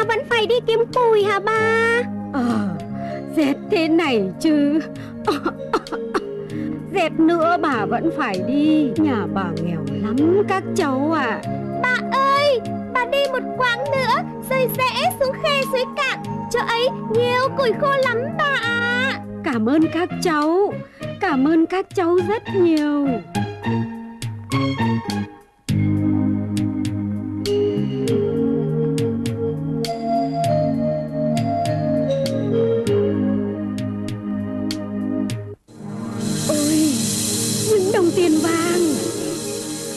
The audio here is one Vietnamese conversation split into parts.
vẫn phải đi kiếm củi hả bà? Rét thế này chứ. Rét nữa bà vẫn phải đi. Nhà bà nghèo lắm các cháu ạ. Bà ơi, bà đi một quãng nữa rồi rẽ xuống khe suối cạn. Chỗ ấy nhiều củi khô lắm bà ạ. Cảm ơn các cháu. Cảm ơn các cháu rất nhiều. Ôi, những đồng tiền vàng.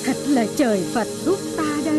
Thật là trời Phật giúp ta đây.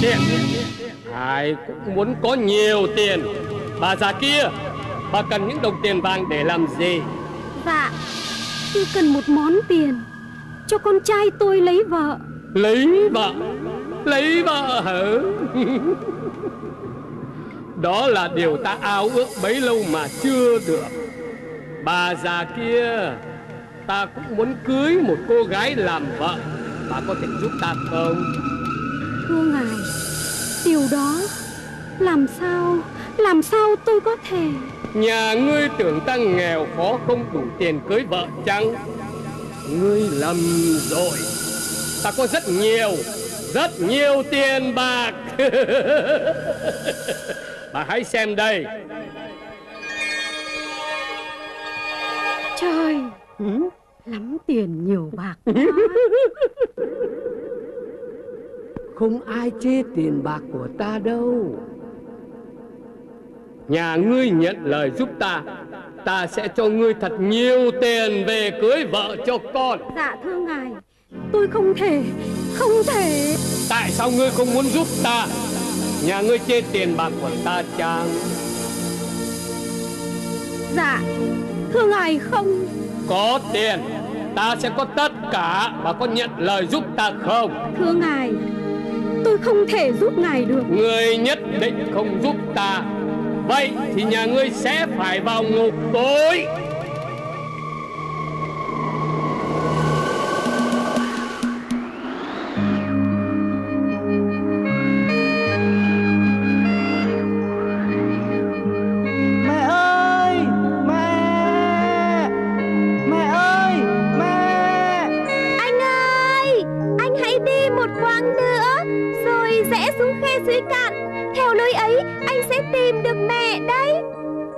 Tiền, ai cũng muốn có nhiều tiền. Bà già kia, bà cần những đồng tiền vàng để làm gì? Dạ, tôi cần một món tiền cho con trai tôi lấy vợ. Lấy vợ? Lấy vợ hả? Đó là điều ta ao ước bấy lâu mà chưa được. Bà già kia, ta cũng muốn cưới một cô gái làm vợ. Bà có thể giúp ta không? Thưa ngài, điều đó làm sao tôi có thể? Nhà ngươi tưởng ta nghèo khó không đủ tiền cưới vợ chăng? Ngươi lầm rồi. Ta có rất nhiều tiền bạc. Bà hãy xem đây. Trời, lắm tiền nhiều bạc quá. Không ai chê tiền bạc của ta đâu. Nhà ngươi nhận lời giúp ta, ta sẽ cho ngươi thật nhiều tiền về cưới vợ cho con. Dạ thưa ngài, tôi không thể. Tại sao ngươi không muốn giúp ta? Nhà ngươi chê tiền bạc của ta chăng? Dạ thưa ngài, không. Có tiền ta sẽ có tất cả. Bà có nhận lời giúp ta không? Thưa ngài, tôi không thể giúp ngài được. Ngươi nhất định không giúp ta. Vậy thì nhà ngươi sẽ phải vào ngục tối.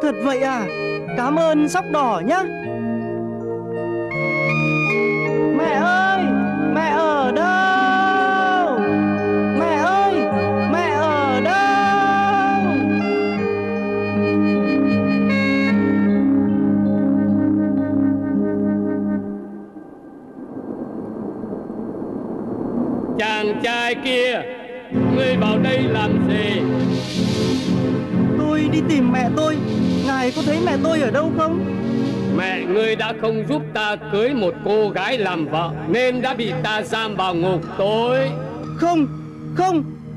Thật vậy à? Cảm ơn sóc đỏ nhá. Mẹ ơi, mẹ ở đâu? Mẹ ơi, mẹ ở đâu? Chàng trai kia, ngươi vào đây làm gì? Tôi đi tìm mẹ tôi. Ngài có thấy mẹ tôi ở đâu không? Mẹ ngươi đã không giúp ta cưới một cô gái làm vợ nên đã bị ta giam vào ngục tối. Không,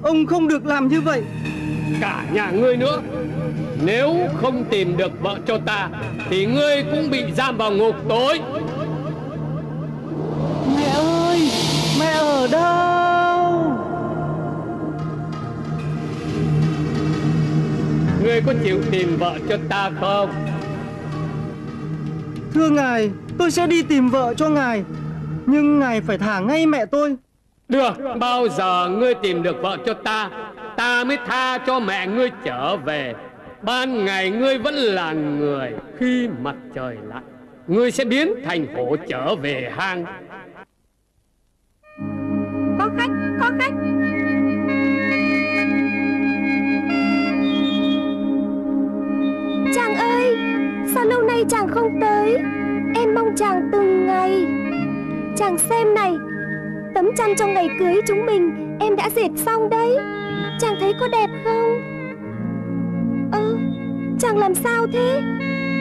ông không được làm như vậy. Cả nhà ngươi nữa. Nếu không tìm được vợ cho ta thì ngươi cũng bị giam vào ngục tối. Mẹ ơi, mẹ ở đâu? Ngươi có chịu tìm vợ cho ta không? Thưa ngài, tôi sẽ đi tìm vợ cho ngài. Nhưng ngài phải thả ngay mẹ tôi. Được, bao giờ ngươi tìm được vợ cho ta, ta mới tha cho mẹ ngươi trở về. Ban ngày ngươi vẫn là người, khi mặt trời lặn ngươi sẽ biến thành hổ trở về hang. Có khách. Sao lâu nay chàng không tới? Em mong chàng từng ngày. Chàng xem này, tấm chăn trong ngày cưới chúng mình em đã dệt xong đấy. Chàng thấy có đẹp không? Chàng làm sao thế?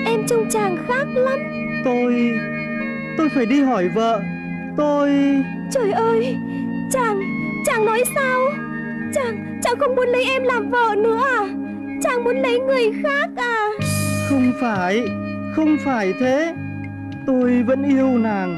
Em trông chàng khác lắm. Tôi phải đi hỏi vợ. Trời ơi, chàng nói sao? Chàng không muốn lấy em làm vợ nữa à? Chàng muốn lấy người khác à? Không phải thế. Tôi vẫn yêu nàng.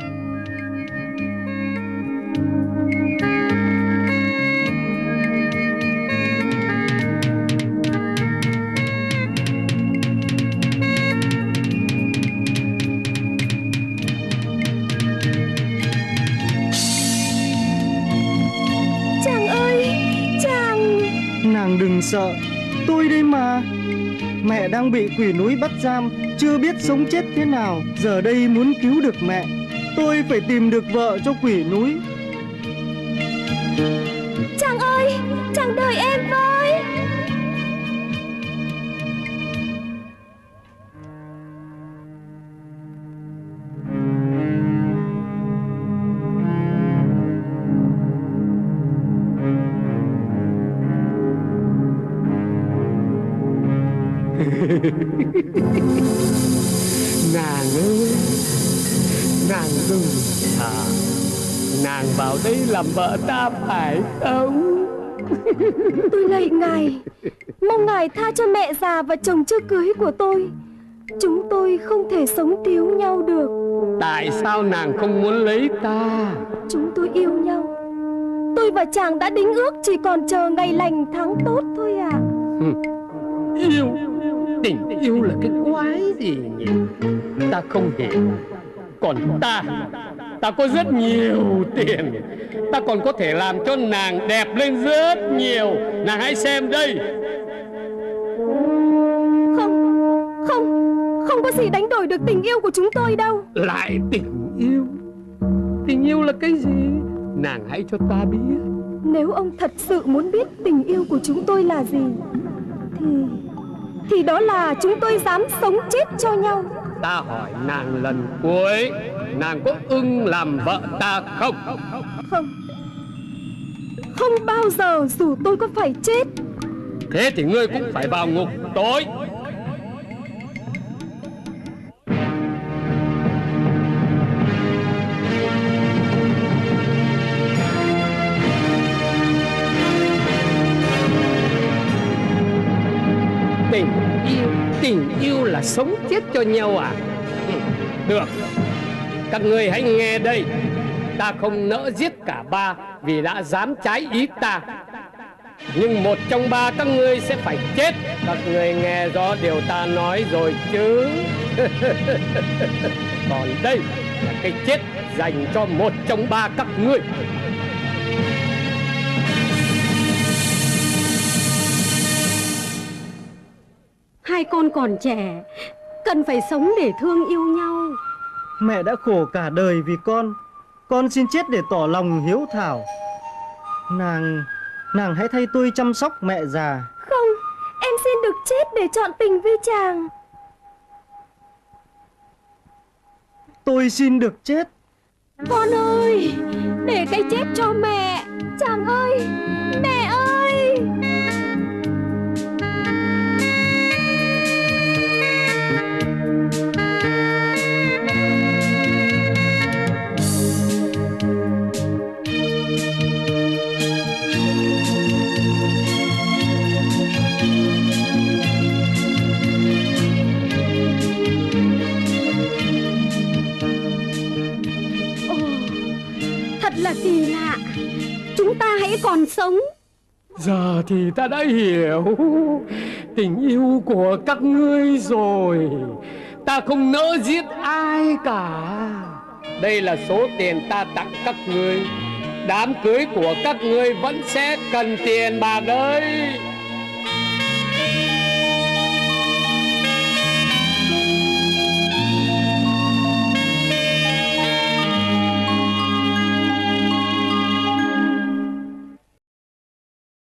Chàng ơi, chàng... Nàng đừng sợ, tôi đây mà. Mẹ đang bị quỷ núi bắt giam, chưa biết sống chết thế nào. Giờ đây muốn cứu được mẹ, tôi phải tìm được vợ cho quỷ núi. Chàng ơi, chàng đợi em với. Nàng ơi, nàng đừng sợ. Nàng vào đây làm vợ ta phải không? Tôi lạy ngài, mong ngài tha cho mẹ già và chồng chưa cưới của tôi. Chúng tôi không thể sống thiếu nhau được. Tại sao nàng không muốn lấy ta? Chúng tôi yêu nhau. Tôi và chàng đã đính ước chỉ còn chờ ngày lành tháng tốt thôi à. Yêu, tình yêu là cái quái gì nhỉ? Ta không hiểu. Còn ta có rất nhiều tiền. Ta còn có thể làm cho nàng đẹp lên rất nhiều. Nàng hãy xem đây. Không có gì đánh đổi được tình yêu của chúng tôi đâu. Lại tình yêu? Tình yêu là cái gì? Nàng hãy cho ta biết. Nếu ông thật sự muốn biết tình yêu của chúng tôi là gì, thì đó là chúng tôi dám sống chết cho nhau. Ta hỏi nàng lần cuối, nàng có ưng làm vợ ta không? Không bao giờ, dù tôi có phải chết. Thế thì ngươi cũng phải vào ngục tối. Tình yêu là sống chết cho nhau à? Được, các ngươi hãy nghe đây. Ta không nỡ giết cả ba vì đã dám trái ý ta. Nhưng một trong ba các ngươi sẽ phải chết. Các ngươi nghe rõ điều ta nói rồi chứ? Còn đây là cái chết dành cho một trong ba các ngươi. Hai con còn trẻ, cần phải sống để thương yêu nhau. Mẹ đã khổ cả đời vì con xin chết để tỏ lòng hiếu thảo. Nàng hãy thay tôi chăm sóc mẹ già. Không, em xin được chết để chọn tình với chàng. Tôi xin được chết. Con ơi, để cái chết cho mẹ. Chàng ơi, mẹ ơi. Thật là kỳ lạ. Chúng ta hãy còn sống. Giờ thì ta đã hiểu tình yêu của các ngươi rồi. Ta không nỡ giết ai cả. Đây là số tiền ta tặng các ngươi. Đám cưới của các ngươi vẫn sẽ cần tiền bạc đấy.